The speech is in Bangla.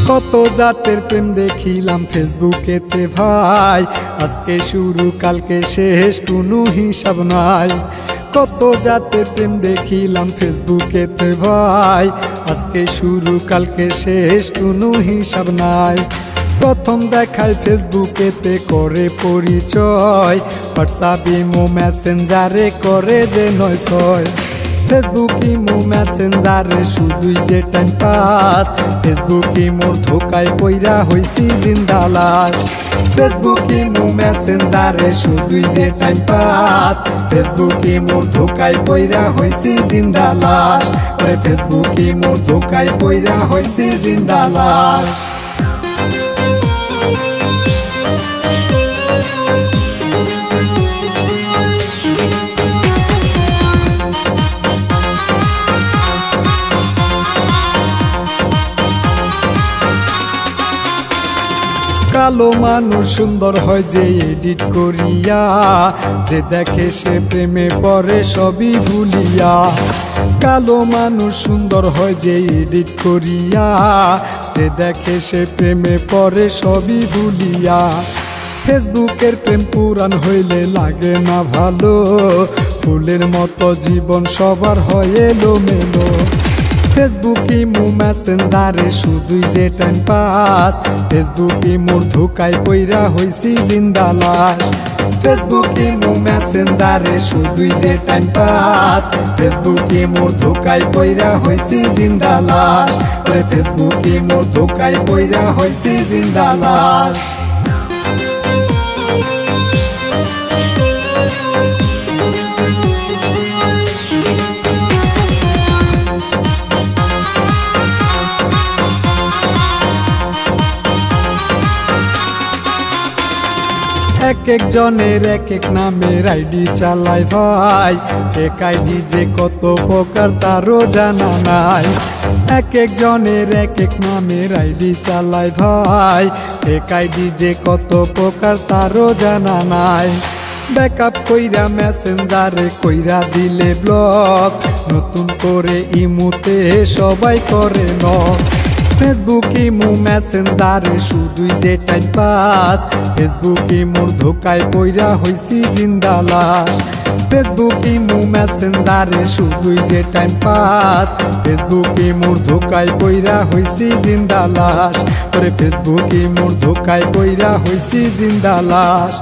কত জাতের প্রেম দেখিলাম ফেসবুকেতে ভাই, আজকে শুরু কালকে শেষ কোনো হিসাব নাই। কত জাতের প্রেম দেখিলাম ফেসবুকেতে ভাই, আজকে শুরু কালকে শেষ কোনো হিসাব নাই। প্রথম দেখায় ফেসবুকেতে করে পরিচয়, হোয়াটসঅ্যাপ ইমো মেসেঞ্জারে করে যে ৯/৬। ফেসবুক ইমো মেসেঞ্জারে শুধুই যে টাইম পাস, ফেসবুক ইমোর ধোকায় পইরা হইছি জিন্দা লাশ। ফেসবুক ইমো মেসেঞ্জারে শুধুই যে টাইম পাস, ফেসবুক ইমোর ধোকায় পইরা হইছি জিন্দা লাশ। ওরে ফেসবুক ইমোর ধোকায় পইরা হইছি জিন্দা লাশ। কালো মানুষ সুন্দর হয় যে এডিট করিয়া, যে দেখে সে প্রেমে পড়ে সবই ভুলিয়া। কালো মানুষ সুন্দর হয় যে এডিট করিয়া, যে দেখে সে প্রেমে পড়ে সবই ভুলিয়া। ফেসবুকের প্রেম পুরাণ হইলে লাগে না ভালো, ফুলের মতো জীবন সবার হয় এলোমেলো। ফেসবুক ইমো মেসেঞ্জারে শুধুই যে টাইম পাস, ফেসবুক ইমোর ধোকায় পইরা হইছি জিন্দা লাশ। ফেসবুক ইমো মেসেঞ্জারে শুধুই যে টাইম পাস, ফেসবুক ইমোর ধোকায় পইরা হইছি জিন্দা লাশ। ওরে ফেসবুক ইমোর ধোকায় পইরা হইছি জিন্দা লাশ। এক এক জনের এক এক নামের আইডি চালায় ভাই, এক আইডি যে কত প্রকার তারও জানা নাই। এক এক জনের এক এক নামের আইডি চালায় ভাই, এক আইডি যে কত প্রকার তারও জানা নাই। ব্যাকআপ কইরা মেসেঞ্জারে কইরা দিলে ব্লক, নতুন করে ইমোতে সবাই করে নক। ফেসবুক ইমো মেসেঞ্জারে শুধুই যে টাইম পাস, ফেসবুক ইমোর ধোকায় পইরা হইছি জিন্দা লাশ। ফেসবুক ইমো মেসেঞ্জারে শুধুই যে টাইম পাস, ফেসবুক ইমোর ধোকায় পইরা হইছি জিন্দা লাশ। ওরে ফেসবুক ইমোর ধোকায় পইরা হইছি জিন্দা লাশ।